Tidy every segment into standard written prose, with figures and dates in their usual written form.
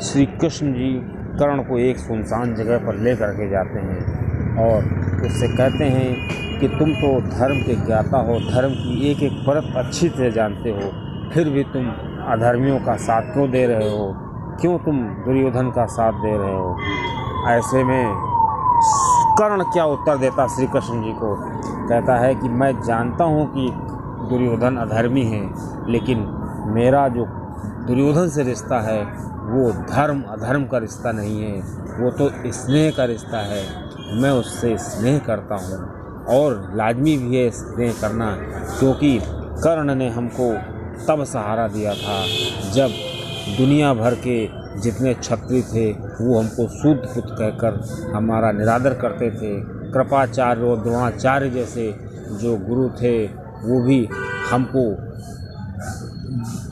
श्री कृष्ण जी कर्ण को एक सुनसान जगह पर ले करके जाते हैं और उससे कहते हैं कि तुम तो धर्म के ज्ञाता हो, धर्म की एक एक परत अच्छी तरह जानते हो, फिर भी तुम अधर्मियों का साथ क्यों दे रहे हो, क्यों तुम दुर्योधन का साथ दे रहे हो। ऐसे में कर्ण क्या उत्तर देता श्री कृष्ण जी को, कहता है कि मैं जानता हूँ कि दुर्योधन अधर्मी है, लेकिन मेरा जो दुर्योधन से रिश्ता है वो धर्म अधर्म का रिश्ता नहीं है, वो तो स्नेह का रिश्ता है। मैं उससे स्नेह करता हूँ और लाजमी भी है स्नेह करना, क्योंकि कर्ण ने हमको तब सहारा दिया था जब दुनिया भर के जितने क्षत्रिय थे वो हमको सूद पुत्र कहकर हमारा निरादर करते थे। कृपाचार्य और द्रोणाचार्य जैसे जो गुरु थे वो भी हमको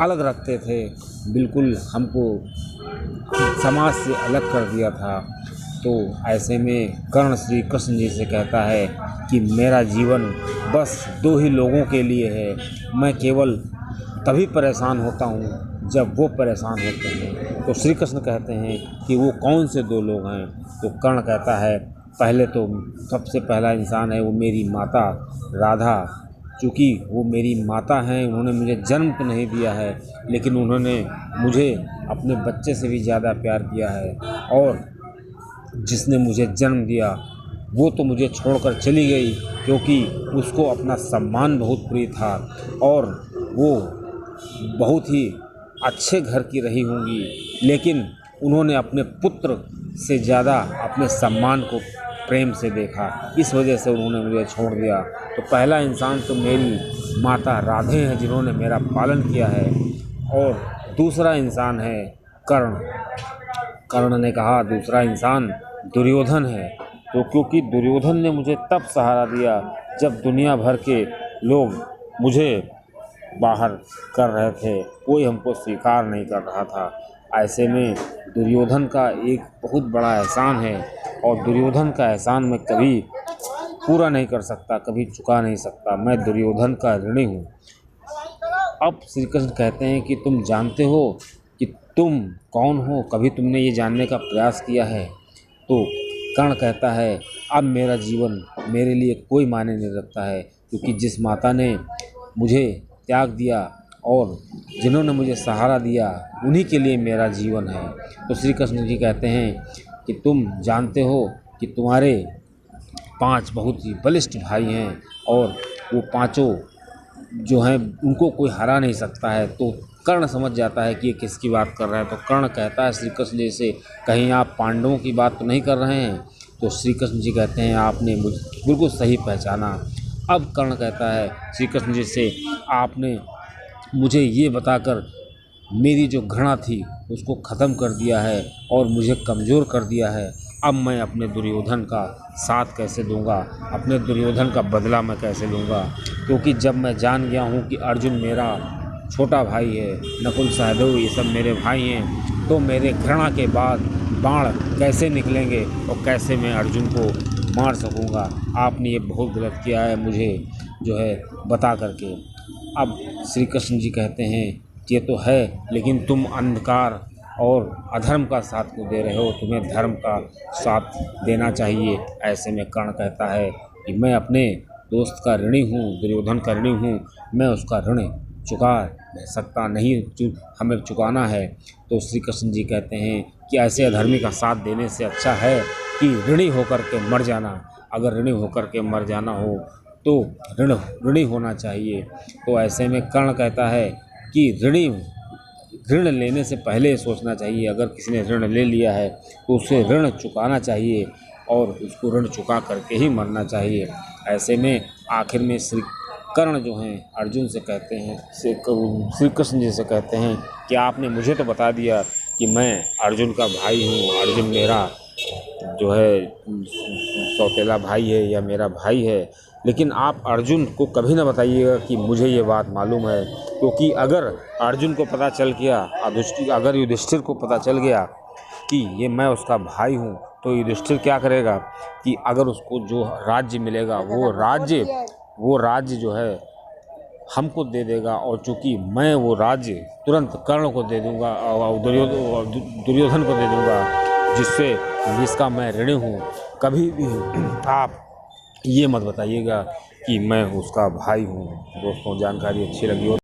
अलग रखते थे, बिल्कुल हमको समाज से अलग कर दिया था। तो ऐसे में कर्ण श्री कृष्ण जी से कहता है कि मेरा जीवन बस दो ही लोगों के लिए है, मैं केवल तभी परेशान होता हूँ जब वो परेशान होते हैं। तो श्री कृष्ण कहते हैं कि वो कौन से दो लोग हैं। तो कर्ण कहता है पहले तो सबसे पहला इंसान है वो मेरी माता राधा, चूँकि वो मेरी माता हैं, उन्होंने मुझे जन्म तो नहीं दिया है लेकिन उन्होंने मुझे अपने बच्चे से भी ज़्यादा प्यार किया है, और जिसने मुझे जन्म दिया वो तो मुझे छोड़कर चली गई क्योंकि उसको अपना सम्मान बहुत प्रिय था और वो बहुत ही अच्छे घर की रही होंगी, लेकिन उन्होंने अपने पुत्र से ज़्यादा अपने सम्मान को प्रेम से देखा, इस वजह से उन्होंने मुझे छोड़ दिया। तो पहला इंसान तो मेरी माता राधे हैं जिन्होंने मेरा पालन किया है, और दूसरा इंसान है कर्ण। कर्ण ने कहा दूसरा इंसान दुर्योधन है, तो क्योंकि दुर्योधन ने मुझे तब सहारा दिया जब दुनिया भर के लोग मुझे बाहर कर रहे थे, कोई हमको स्वीकार नहीं कर रहा था। ऐसे में दुर्योधन का एक बहुत बड़ा एहसान है और दुर्योधन का एहसान मैं कभी पूरा नहीं कर सकता, कभी चुका नहीं सकता, मैं दुर्योधन का ऋणी हूँ। अब श्री कृष्ण कहते हैं कि तुम जानते हो कि तुम कौन हो, कभी तुमने ये जानने का प्रयास किया है। तो कर्ण कहता है अब मेरा जीवन मेरे लिए कोई मायने नहीं रखता है, क्योंकि जिस माता ने मुझे त्याग दिया और जिन्होंने मुझे सहारा दिया उन्हीं के लिए मेरा जीवन है। तो श्री कृष्ण जी कहते हैं कि तुम जानते हो कि तुम्हारे 5 बहुत ही बलिष्ठ भाई हैं और वो पांचों जो हैं उनको कोई हरा नहीं सकता है। तो कर्ण समझ जाता है कि ये किसकी बात कर रहा है। तो कर्ण कहता है श्री कृष्ण जी से कहीं आप पांडवों की बात तो नहीं कर रहे हैं। तो श्री कृष्ण जी कहते हैं आपने मुझे बिल्कुल सही पहचाना। अब कर्ण कहता है श्री कृष्ण जी से आपने मुझे ये बताकर मेरी जो घृणा थी उसको ख़त्म कर दिया है और मुझे कमज़ोर कर दिया है। अब मैं अपने दुर्योधन का साथ कैसे दूंगा, अपने दुर्योधन का बदला मैं कैसे लूँगा, क्योंकि जब मैं जान गया हूँ कि अर्जुन मेरा छोटा भाई है, नकुल सहदेव ये सब मेरे भाई हैं, तो मेरे घृणा के बाद बाण कैसे निकलेंगे और कैसे मैं अर्जुन को मार सकूँगा। आपने ये बहुत गलत किया है मुझे जो है बता करके। अब श्री कृष्ण जी कहते हैं ये तो है, लेकिन तुम अंधकार और अधर्म का साथ क्यों दे रहे हो, तुम्हें धर्म का साथ देना चाहिए। ऐसे में कर्ण कहता है कि मैं अपने दोस्त का ऋणी हूँ, दुर्योधन का ऋणी हूँ, मैं उसका ऋण चुका नहीं सकता, नहीं हमें चुकाना है। तो श्री कृष्ण जी कहते हैं कि ऐसे अधर्मी का साथ देने से अच्छा है कि ऋणी होकर के मर जाना। अगर ऋणी होकर के मर जाना हो तो ऋणी होना चाहिए। तो ऐसे में कर्ण कहता है कि ऋण लेने से पहले सोचना चाहिए, अगर किसी ने ऋण ले लिया है तो उसे ऋण चुकाना चाहिए और उसको ऋण चुका करके ही मरना चाहिए। ऐसे में आखिर में श्री कर्ण जो हैं अर्जुन से कहते हैं, श्री कृष्ण जी से कहते हैं कि आपने मुझे तो बता दिया कि मैं अर्जुन का भाई हूँ, अर्जुन मेरा जो है सौतेला भाई है या मेरा भाई है, लेकिन आप अर्जुन को कभी ना बताइएगा कि मुझे ये बात मालूम है, क्योंकि अगर अर्जुन को पता चल गया, अगर युधिष्ठिर को पता चल गया कि ये मैं उसका भाई हूँ, तो युधिष्ठिर क्या करेगा कि अगर उसको जो राज्य मिलेगा वो राज्य जो है हमको दे देगा, और चूँकि मैं वो राज्य तुरंत कर्ण को दे दूँगा और दुर्योधन को दे दूँगा, जिसका मैं ऋणी हूँ। कभी भी आप ये मत बताइएगा कि मैं उसका भाई हूँ। दोस्तों, जानकारी अच्छी लगी हो